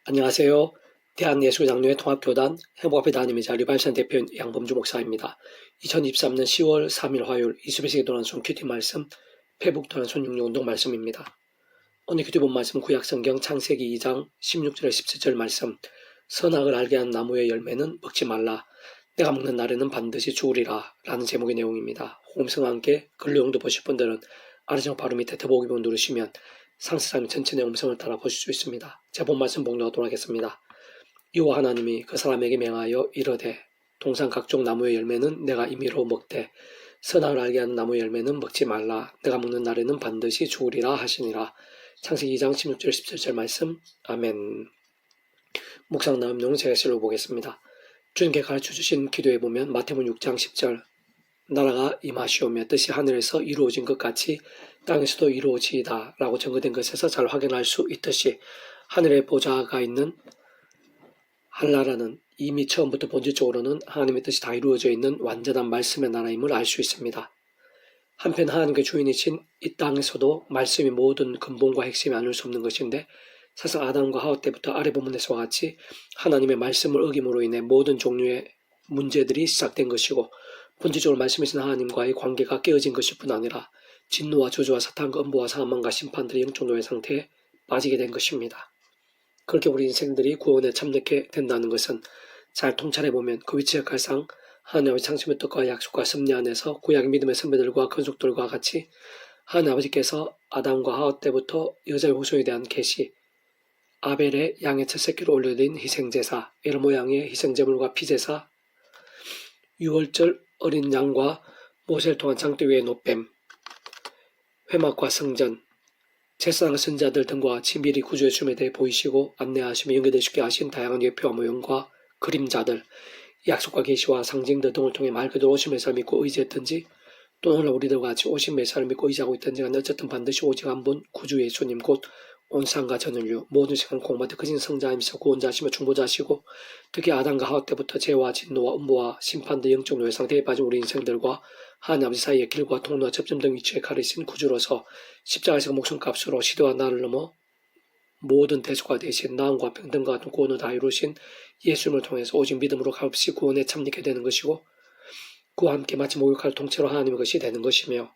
안녕하세요. 대한예수장로회 통합교단 행복앞에 담임이자 리발산 대표인 양범주 목사입니다. 2023년 10월 3일 화요일 이수배식에 도난손 큐티 말씀, 페북 도난손 육류운동 말씀입니다. 오늘 큐티 본 말씀 구약성경 창세기 2장 16절에 17절 말씀. 선악을 알게 한 나무의 열매는 먹지 말라. 내가 먹는 날에는 반드시 죽으리라 라는 제목의 내용입니다. 호음성과 함께 글 내용도 보실 분들은 아래쪽 바로 밑에 더보기 본 누르시면 상세자님 전체 내용 음성을 따라 보실 수 있습니다. 제 본 말씀 봉독하도록 하겠습니다. 여호와 하나님이 그 사람에게 명하여 이르되 동산 각종 나무의 열매는 내가 임의로 먹되 선악을 알게 하는 나무의 열매는 먹지 말라. 내가 먹는 날에는 반드시 죽으리라 하시니라. 창세기 2장 16절 17절 말씀. 아멘. 묵상 나음 내용은 제가 읽어보겠습니다. 주님께 가르쳐주신 기도에 보면 마태복음 6장 10절 나라가 임하시오며 뜻이 하늘에서 이루어진 것 같이 땅에서도 이루어지이다 라고 증거된 것에서 잘 확인할 수 있듯이 하늘에 보좌가 있는 한나라는 이미 처음부터 본질적으로는 하나님의 뜻이 다 이루어져 있는 완전한 말씀의 나라임을 알 수 있습니다. 한편 하나님의 주인이신 이 땅에서도 말씀이 모든 근본과 핵심이 아닐 수 없는 것인데 사실 아담과 하와 때부터 아래 본문에서와 같이 하나님의 말씀을 어김으로 인해 모든 종류의 문제들이 시작된 것이고 본질적으로 말씀이신 하나님과의 관계가 깨어진 것일 뿐 아니라 진노와 저주와 사탄과 음보와 사망과 심판들의 영적 노예 상태에 빠지게 된 것입니다. 그렇게 우리 인생들이 구원에 참여하게 된다는 것은 잘 통찰해보면 그 위치 역할상 하나님의 창심의 뜻과 약속과 섭리 안에서 구약 믿음의 선배들과 건속들과 같이 하나님 아버지께서 아담과 하와 때부터 여자의 후손에 대한 계시, 아벨의 양의 첫 새끼를 올려드린 희생제사, 여러 모양의 희생제물과 피제사, 유월절 어린 양과 모세를 통한 장대 위의 노뱀, 회막과 성전, 제사장과 선자들 등과 같이 미리 구주의 춤에 대해 보이시고 안내하시며 연결될 수 있게 하신 다양한 예표와 모형과 그림자들, 약속과 계시와 상징들 등을 통해 말 그대로 오신 메시아를 믿고 의지했든지 또는 오늘 우리들과 같이 오신 메시아를 믿고 의지하고 있든지 간에 어쨌든 반드시 오직 한 분 구주 예수님 곧 온 세상과 전 인류 모든 시간 공마다 크신 성자이면서 구원자시며 중보자시고 특히 아담과 하와 때부터 죄와 진노와 음보와 심판들 영적 노예 상태에 빠진 우리 인생들과 하나님 아버지 사이의 길과 통로와 접점 등 위치에 가리신 구주로서 십자가에서 목숨값으로 시대와 나를 넘어 모든 대속과 대신 나음과 평등과 같은 구원을 다 이루신 예수님을 통해서 오직 믿음으로 값없이 구원에 참여하게 되는 것이고 그와 함께 마치 목욕할 통째로 하나님의 것이 되는 것이며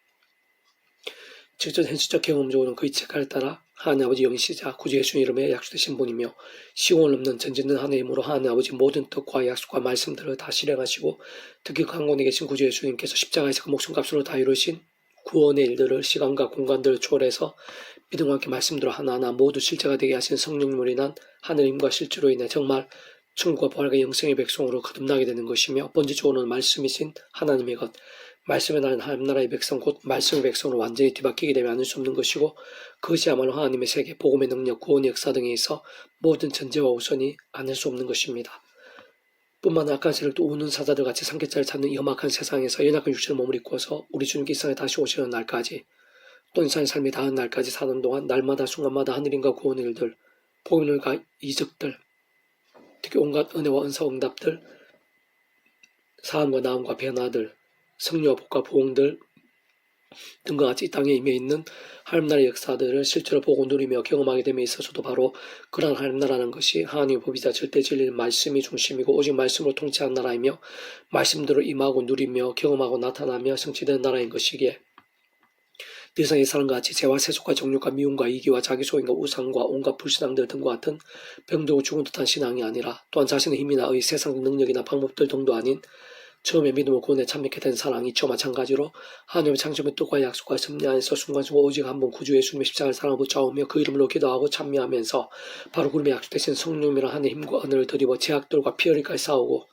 직접 현실적 경험적으로는 그 이책을 따라 하나님 아버지 영시자 구주 예수 이름에 약속되신 분이며 시공을 넘는 전진된 하나님의 힘으로 하나님 아버지 모든 뜻과 약속과 말씀들을 다 실행하시고 특히 그 한곳에 계신 구주 예수님께서 십자가에서 그 목숨값으로 다 이루신 구원의 일들을 시간과 공간들을 초월해서 믿음과 함께 말씀대로 하나하나 모두 실제가 되게 하신 성령님을 인한 하늘의 힘과 실제로 인해 정말 천국과 부활과 영생의 백성으로 거듭나게 되는 것이며 본질적으로는 말씀이신 하나님의 것 말씀에 나는 하나님 나라의 백성 곧 말씀의 백성으로 완전히 뒤바뀌게 되면 아닐 수 없는 것이고 그것이야말로 하나님의 세계 복음의 능력 구원의 역사 등에 있어 모든 전제와 우선이 아닐 수 없는 것입니다. 뿐만 아니라 악한 세력도 우는 사자들 같이 삼겹살을 찾는 이 험악한 세상에서 연약한 육체를 몸을 입고서 우리 주님께 이 세상에 다시 오시는 날까지 또 인간의 삶이 닿은 날까지 사는 동안 날마다 순간마다 하늘인과 구원의 일들 복음과 이적들 특히 온갖 은혜와 은사 응답들 사함과 나음과 변화들 성령과 복과 보응들 등과 같이 이 땅에 임해 있는 하나님 나라의 역사들을 실제로 보고 누리며 경험하게 됨에 있어서도 바로 그러한 하나님 나라는 것이 하나님의 법이자 절대 진리의 말씀이 중심이고 오직 말씀으로 통치하는 나라이며 말씀대로 임하고 누리며 경험하고 나타나며 성취되는 나라인 것이기에 더 이상 이 사람과 같이 죄와 세속과 정욕과 미움과 이기와 자기소인과 우상과 온갖 불신앙들 등과 같은 병들고 죽은 듯한 신앙이 아니라 또한 자신의 힘이나 의 세상 능력이나 방법들 등도 아닌 처음에 믿음을 구원에 참여하게 된 사랑이 저와 마찬가지로 하나님의 창조의 뜻과 약속과 섭리 안에서 순간순간 오직 한 번 구주 예수님의 십자가를 사랑하고 붙잡으며 그 이름으로 기도하고 참여하면서 바로 그름에 약속되신 성령이라는 하나님의 힘과 은혜를 드리고 제약들과 피어리까지 싸우고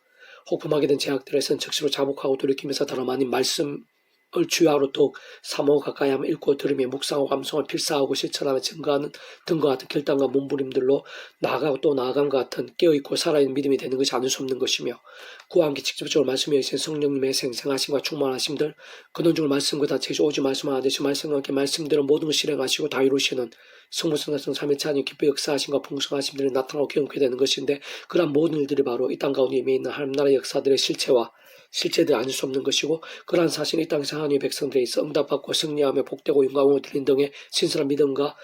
혹품하게 된 제약들에선 즉시로 자복하고 돌이키면서 더러 많은 말씀을 주야로 더욱 사모하고 가까이 하며 읽고 들으며 묵상하고 감성을 필사하고 실천하며 증거하는 등과 같은 결단과 몸부림들로 나아가고 또 나아감과 같은 깨어있고 살아있는 믿음이 되는 것이 아닐 수 없는 것이며 그와 함께 직접적으로 말씀해 주신 성령님의 생생하심과 충만하심들 근원적으로 말씀과 다 제시 오직 말씀하나 되시 말씀과 함께 말씀대로 모든 걸 실행하시고 다 이루시는 성부성자성 삼위체 하나님 기뻐 역사하심과 풍성하심들이 나타나고 경험하게 되는 것인데 그러한 모든 일들이 바로 이 땅 가운데 임해 있는 하나님 나라의 역사들의 실체와 실제들이 아닐 수 없는 것이고 그러한 사실이 이 땅에서 하나님의 백성들에 있어 응답받고 승리하며 복되고 영광을 드린 등의 신선한 믿음과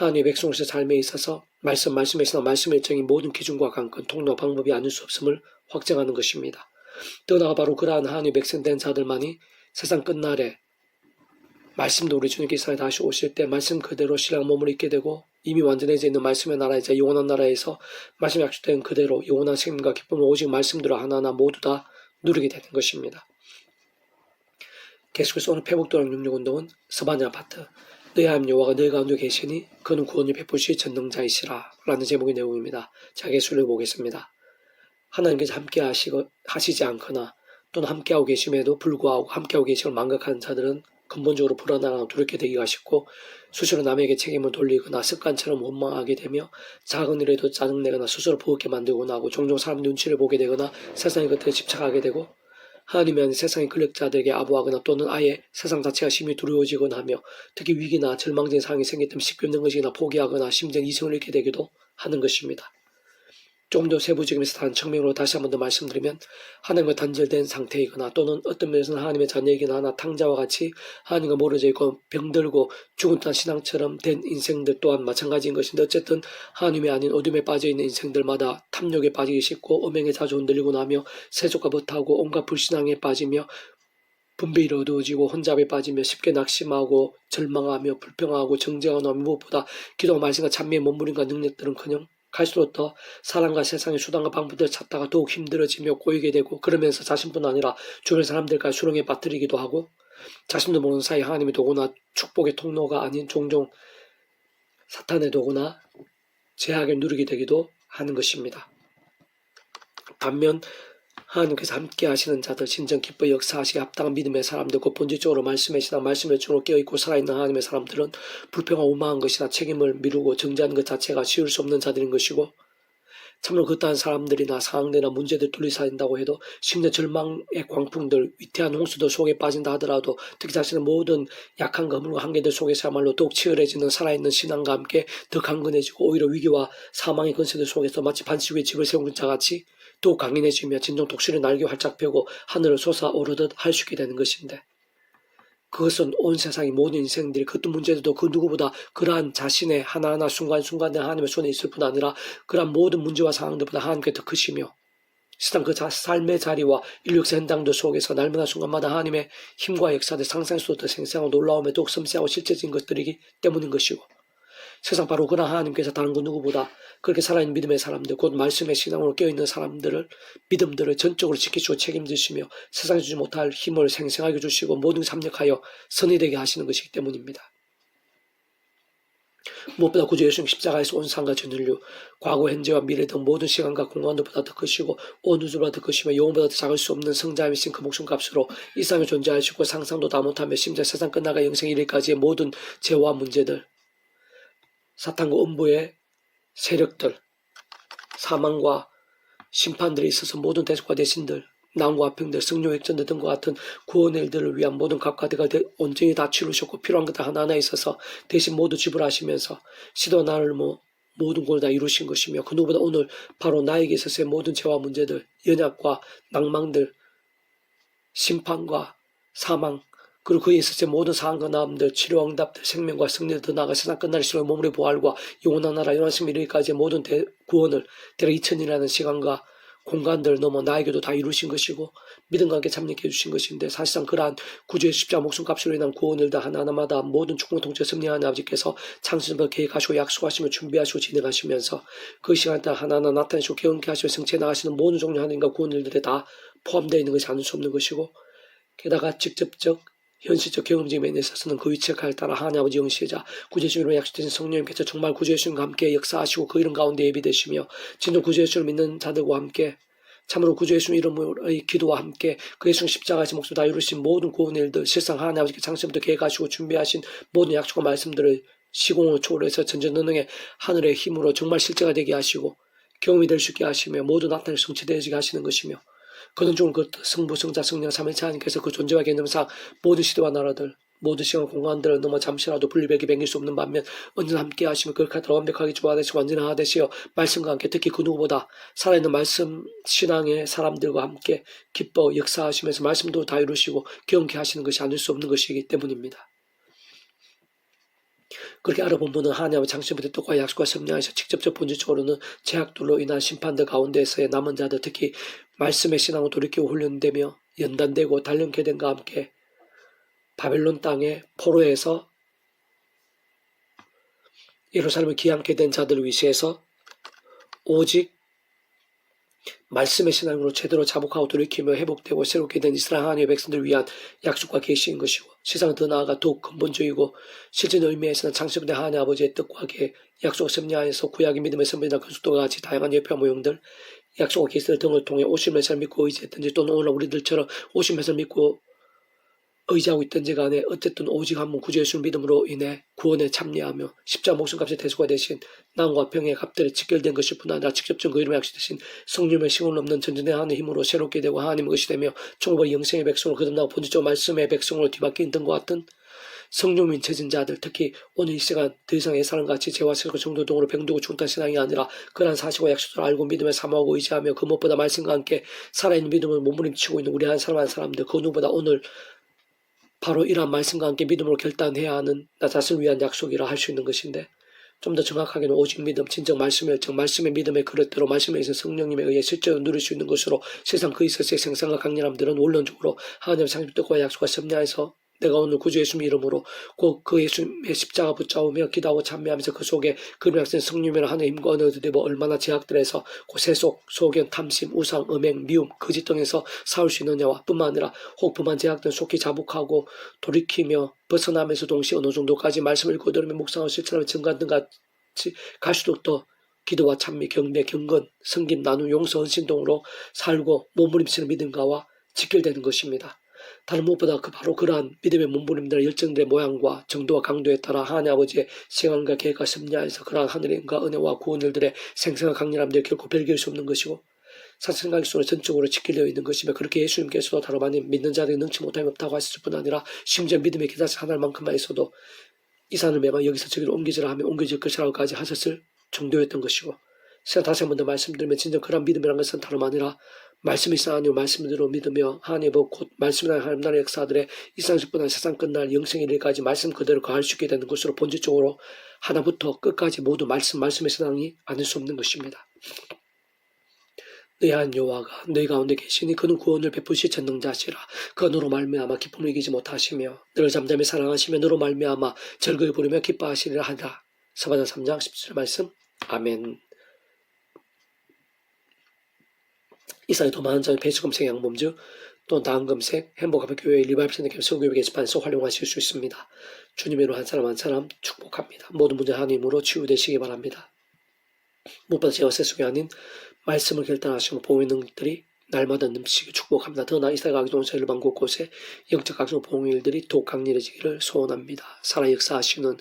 하나님의 백성으로서 삶에 있어서 말씀에서나 말씀 일정인 모든 기준과 관건, 통로, 방법이 아닐 수 없음을 확정하는 것입니다. 더 나아가 바로 그러한 하나님의 백성된 자들만이 세상 끝날에 말씀도 우리 주님께서 다시 오실 때 말씀 그대로 신랑 몸을 입게 되고 이미 완전해져 있는 말씀의 나라이자 영원한 나라에서 말씀 약속된 그대로 영원한 생명과 기쁨을 오직 말씀대로 하나하나 모두 다 누리게 되는 것입니다. 계속해서 오늘 회복도랑 육력운동은 서반야 아파트 너희 하나님 여호와가 너희 가운데 계시니 그는 구원을 베푸시 전능자이시라 라는 제목의 내용입니다. 자, 계속 읽어보겠습니다. 하나님께서 함께 하시지 않거나 또는 함께하고 계심에도 불구하고 함께하고 계심을 망각하는 자들은 근본적으로 불안하고 두렵게 되기가 쉽고 수시로 남에게 책임을 돌리거나 습관처럼 원망하게 되며 작은 일에도 짜증내거나 스스로 버겁게 만들거나 하고 종종 사람 눈치를 보게 되거나 세상의 것들에 집착하게 되고 하나님이 아닌 세상의 권력자들에게 아부하거나 또는 아예 세상 자체가 심히 두려워지거나 하며 특히 위기나 절망적인 상황이 생겼다면 쉽게 넘어지거나 포기하거나 심지어 이성을 잃게 되기도 하는 것입니다. 좀 더 세부적이면서 다른 측면으로 다시 한 번 더 말씀드리면 하나님과 단절된 상태이거나 또는 어떤 면에서는 하나님의 자녀이긴 하나 탕자와 같이 하나님과 멀어져 있고 병들고 죽은 듯한 신앙처럼 된 인생들 또한 마찬가지인 것인데 어쨌든 하나님이 아닌 어둠에 빠져있는 인생들마다 탐욕에 빠지기 쉽고 음행에 자주 흔들리고 나며 세속과 버타고 온갖 불신앙에 빠지며 분배로 어두워지고 혼잡에 빠지며 쉽게 낙심하고 절망하며 불평하고 정죄하고 무엇보다 기도와 말씀과 찬미의 몸부림과 능력들은커녕 갈수록 더 사람과 세상의 수단과 방법들을 찾다가 더욱 힘들어지며 꼬이게 되고 그러면서 자신뿐 아니라 주변 사람들과 수렁에 빠뜨리기도 하고 자신도 모르는 사이 하나님의 도구나 축복의 통로가 아닌 종종 사탄의 도구나 제약을 누리게 되기도 하는 것입니다. 반면 하나님께서 함께 하시는 자들 진정 기뻐 역사하시기 합당한 믿음의 사람들 그 본질적으로 말씀의 신앙 말씀의 중으로 깨어있고 살아있는 하나님의 사람들은 불평과 오만한 것이나 책임을 미루고 정죄하는 것 자체가 쉬울 수 없는 자들인 것이고 참으로 그떠한 사람들이나 상황들이나 문제들 둘러싸인다고 해도 심지어 절망의 광풍들 위태한 홍수들 속에 빠진다 하더라도 특히 자신의 모든 약한 거물과 한계들 속에서야말로 더욱 치열해지는 살아있는 신앙과 함께 더 강건해지고 오히려 위기와 사망의 근세들 속에서 마치 반석 위에 집을 세운 자같이 더욱 강인해지며 진정 독수리 날개 활짝 펴고 하늘을 솟아오르듯 할 수 있게 되는 것인데 그것은 온 세상의 모든 인생들이 그 어떤 문제들도 그 누구보다 그러한 자신의 하나하나 순간순간에 하나님의 손에 있을 뿐 아니라 그러한 모든 문제와 상황들보다 하나님께 더 크시며 세상 그 삶의 자리와 인력사 현장들 속에서 날마다 순간마다 하나님의 힘과 역사들 상상에서도 더 생생하고 놀라움에 더욱 섬세하고 실제적인 것들이기 때문인 것이고 세상 바로 그러한 하나님께서 다른 그 누구보다 그렇게 살아있는 믿음의 사람들 곧 말씀의 신앙으로 깨어있는 사람들을 믿음들을 전적으로 지키시고 책임지시며 세상에 주지 못할 힘을 생생하게 주시고 모든 참력하여 선이 되게 하시는 것이기 때문입니다. 무엇보다 구주 예수님 십자가에서 온 삶과 전 인류 과거 현재와 미래 등 모든 시간과 공간들보다 더 크시고 온 우주보다 더 크시며 영혼보다 더 작을 수 없는 성자이신 그 목숨값으로 이 땅에 존재하시고 상상도 다 못하며 심지어 세상 끝나가 영생 이르기까지의 모든 죄와 문제들 사탄과 음부의 세력들, 사망과 심판들에 있어서 모든 대속과 대신들, 난과 화평들, 승료 역전들 등과 같은 구원의 일들을 위한 모든 값과 대가 온전히 다 치르셨고 필요한 것들 하나하나에 있어서 대신 모두 지불하시면서 시도 나를 모든 걸 다 이루신 것이며 그 누구보다 오늘 바로 나에게 있어서의 모든 죄와 문제들, 연약과 낭망들, 심판과 사망 그리고 그에 있어서의 모든 상황과 나음들, 치료 응답들, 생명과 승리를 더 나아가 세상 끝날 시로의 몸의 부활과 영원한 나라, 영원한 승리까지의 모든 구원을 대략 2000이라는 시간과 공간들을 넘어 나에게도 다 이루신 것이고 믿음과 함께 참여해 주신 것인데 사실상 그러한 구주의 십자가 목숨값으로 인한 구원을 다 하나하나마다 모든 충동통째 승리하는 아버지께서 창세전부터 계획하시고 약속하시며 준비하시고 진행하시면서 그 시간 동안 하나하나 나타내시고 경험케 하시며 성취해 나가시는 모든 종류 하나님과 구원 일들에 다 포함되어 있는 것이 아닐 수 없는 것이고 게다가 직접적 현실적 경험적인 면에 있어서는 그 위치에 따라 하나님 아버지 영시자 구주예수님으로 약속되신 성령님께서 정말 구주예수님과 함께 역사하시고 그 이름 가운데 예비되시며 진정 구주예수를 믿는 자들과 함께 참으로 구주예수 이름의 기도와 함께 그 예수 십자가에서 목숨 다 이루신 모든 구원의 일들 실상 하나님 아버지께 창세부터 계획하시고 준비하신 모든 약속과 말씀들을 시공을 초월해서 전전능력의 하늘의 힘으로 정말 실제가 되게 하시고 경험이 될 수 있게 하시며 모두 나타낼 성취되어지게 하시는 것이며 그는 중을 그 성부, 성자, 성령, 삼위일체 하나님께서 그 존재와 개념상 모든 시대와 나라들, 모든 시간 공간들을 넘어 잠시라도 분리백이 맹길 수 없는 반면 언제나 함께 하시며 그렇게 하도록 완벽하게 조화되시고 완전히 되시어 말씀과 함께 특히 그 누구보다 살아있는 말씀 신앙의 사람들과 함께 기뻐 역사하시면서 말씀도 다 이루시고 경험케 하시는 것이 아닐 수 없는 것이기 때문입니다. 그렇게 알아본 분은 하나님의 장신부터 뜻과 약속과 섭리하에서 직접적 본질적으로는 제약들로 인한 심판들 가운데서의 남은 자들, 특히 말씀의 신앙을 돌이키고 훈련되며 연단되고 단련케 된과 함께 바벨론 땅의 포로에서 예루살렘을 귀환케 된 자들을 위시해서 오직 말씀의 신앙으로 제대로 자복하고 돌이키며 회복되고 새롭게 된 이스라엘 하나님의 백성들을 위한 약속과 계시인 것이고, 세상은 더 나아가 더욱 근본적이고 실질적인 의미에서는 장식된 하나님 아버지의 뜻과 약속과 섭리하에서 구약의 믿음의 선배나 건축도와 같이 다양한 예표와 모형들, 약속과 계시들 등을 통해 오실 메시아를 믿고 의지했든지 또는 오늘 우리들처럼 오실 메시아를 믿고 의지하고 있든지 간에 어쨌든 오직 한 분 구주 예수를 믿음으로 인해 구원에 참여하며 십자가 목숨값의 대속가 대신 나음과 병의 값들이 직결된 것일 뿐 아니라 직접적 그 이름의 약속되신 성령의 시공을 넘는 전전의 하나님의 힘으로 새롭게 되고 하나님의 것이 되며 총벌 영생의 백성으로 거듭나고 본질적 말씀의 백성으로 뒤바뀐 등과 같은 성령민 처진 자들, 특히 오늘 이 시간 더 이상 예사람같이 죄와 세고 정도 등으로 병들고 죽다 신앙이 아니라 그러한 사실과 약속을 알고 믿음에 사모하고 의지하며 그 무엇보다 말씀과 함께 살아있는 믿음을 몸부림치고 있는 우리 한 사람 한 사람들, 그 누구보다 오늘 바로 이러한 말씀과 함께 믿음으로 결단해야 하는 나 자신을 위한 약속이라 할 수 있는 것인데, 좀 더 정확하게는 오직 믿음, 진정 말씀의 열정, 말씀의 믿음의 그릇대로 말씀에 있어 성령님에 의해 실제로 누릴 수 있는 것으로 세상 그 있어서의 생산과 강렬함들은 원론적으로 하나님의 상급 뜻과 약속과 섭리하에서 내가 오늘 구주 예수님 이름으로 꼭 그 예수님의 십자가 붙잡으며 기도하고 참여하면서 그 속에 그분의 성령님이라 하는 힘과 언어도 되고 얼마나 제약들에서 그 세속, 소견, 탐심, 우상, 음행, 미움, 거짓 등에서 싸울 수 있느냐와 뿐만 아니라 혹부만 제약들 속히 자복하고 돌이키며 벗어나면서 동시에 어느 정도까지 말씀을 읽고 들으며 묵상하고 실천하며 증거한 등 같이 갈수록 더 기도와 찬미, 경배, 경건, 섬김, 나눔, 용서, 헌신동으로 살고 몸부림치는 믿음과와 직결되는 것입니다. 다른 무엇보다 바로 그러한 믿음의 몸부림들의 열정들의 모양과 정도와 강도에 따라 하나님 아버지의 시간과 계획과 섭리하에서 그러한 하늘의 은과 은혜와 구원들의 생생한 강렬함들이 결코 별개일 수 없는 것이고 사실관계속으로 전적으로 직결되어 있는 것이며, 그렇게 예수님께서도 다름 아닌 믿는 자들이 능치 못함이 없다고 하셨을 뿐 아니라 심지어 믿음의 기다스 하나만큼만 있어도 이 산을 매만 여기서 저기로 옮기지라 하면 옮겨질 것이라고까지 하셨을 정도였던 것이고, 제가 다시 한 번 더 말씀드리면 진정 그런 믿음이라는 것은 다름 아니라 말씀이 있사하니요 말씀대로 믿으며 하나님의 법 곧 말씀이나 하나님 나라의 역사들의 이상식보다 세상 끝날 영생의 일까지 말씀 그대로 가할 수 있게 되는 것으로 본질적으로 하나부터 끝까지 모두 말씀의 신앙이 아닐 수 없는 것입니다. 의한 여호와가 너희 가운데 계시니 그는 구원을 베푸시 전능자시라. 그 너로 말미암아 기쁨을 이기지 못하시며 너를 잠잠히 사랑하시며 너로 말미암아 즐거이 부르며 기뻐하시리라 하다. 사바장 3장 17절 말씀. 아멘. 이사의 더 많은 자는 배수검색 양범주 또 다음검색 행복하교회 리바이브센터 서구교회 게시판에서 활용하실 수 있습니다. 주님으로 한 사람 한 사람 축복합니다. 모든 문제 하나님으로 치유되시기 바랍니다. 무엇보다 제가 세속이 아닌 말씀을 결단하시고 보이는 능력들이 날마다 넘치기 축복합니다. 더 나아 이스라엘 각종 일반 곳곳에 영적 각종 봉일들이 더욱 강렬해지기를 소원합니다. 살아 역사하시는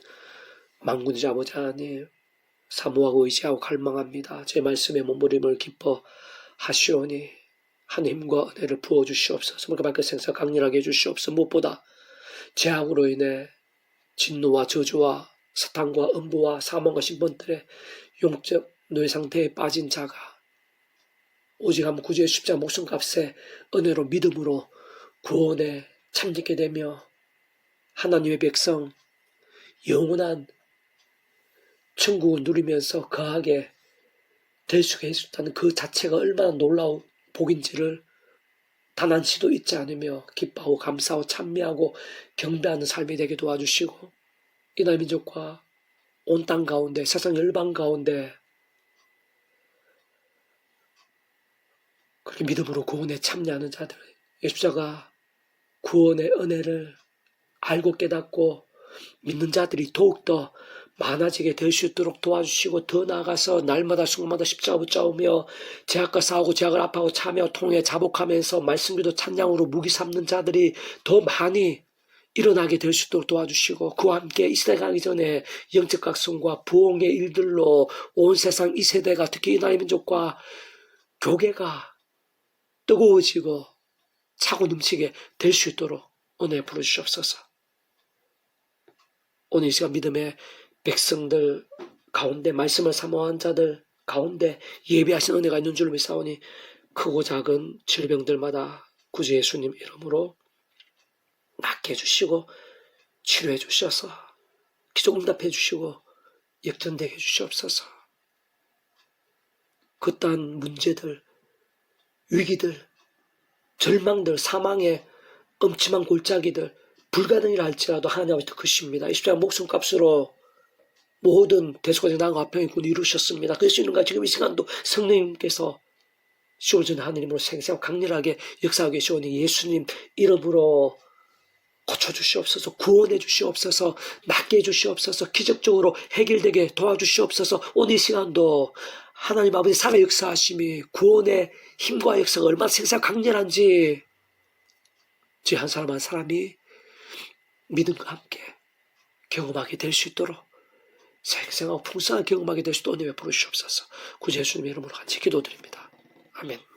만군의 아버지 하나님 사모하고 의지하고 갈망합니다. 제 말씀의 몸부림을 기뻐하시오니 하나님과 은혜를 부어주시옵소서. 그밖에 생사 강렬하게 해주시옵소서. 무엇보다 죄악으로 인해 진노와 저주와 사탄과 음부와 사망과 신분들의 영적 노예 상태에 빠진 자가 오직 한 구주의 십자가 목숨값에 은혜로 믿음으로 구원에 참짓게 되며 하나님의 백성 영원한 천국을 누리면서 거하게 될 수가 있었다는 그 자체가 얼마나 놀라운 복인지를 단 한시도 잊지 않으며 기뻐하고 감사하고 찬미하고 경배하는 삶이 되게 도와주시고 이 나라 민족과 온 땅 가운데 세상 열방 가운데 그렇게 믿음으로 구원에 참여하는 자들 십자가 구원의 은혜를 알고 깨닫고 믿는 자들이 더욱더 많아지게 될 수 있도록 도와주시고 더 나아가서 날마다 순간마다 십자가 붙잡으며 죄악과 싸우고 죄악을 아파하고 참여 통해 자복하면서 말씀기도 찬양으로 무기 삼는 자들이 더 많이 일어나게 될 수 있도록 도와주시고 그와 함께 이 시대 가기 전에 영적 각성과 부흥의 일들로 온 세상 이 세대가 특히 이 나라 민족과 교계가 뜨거워지고 차고 넘치게 될 수 있도록 은혜 부르시옵소서. 오늘 이 시간 믿음의 백성들 가운데 말씀을 사모한 자들 가운데 예비하신 은혜가 있는 줄 믿사오니 크고 작은 질병들마다 구주 예수님 이름으로 낫게 해주시고 치료해 주셔서 기도 응답해 주시고 역전되게 해주시옵소서. 그딴 문제들, 위기들, 절망들, 사망의 엄침한 골짜기들 불가능이라 할지라도 하나님 아버지 크십니다. 이 십자가 목숨값으로 모든 대속의 난과 화평의 군 이루셨습니다. 그럴 수 있는가? 지금 이 시간도 성령님께서 10월 전에 하느님으로 생생하고 강렬하게 역사하고 계시오니 예수님 이름으로 고쳐주시옵소서, 구원해 주시옵소서, 낫게 해주시옵소서, 기적적으로 해결되게 도와주시옵소서. 오늘 이 시간도 하나님 아버지 살아 역사하심이 구원의 힘과 역사가 얼마나 생생하고 강렬한지 저희 한 사람 한 사람이 믿음과 함께 경험하게 될 수 있도록 생생하고 풍성하게 경험하게 될 수 있도록 은혜 베풀어 주시옵소서. 구주 예수님의 이름으로 간절히 기도드립니다. 아멘.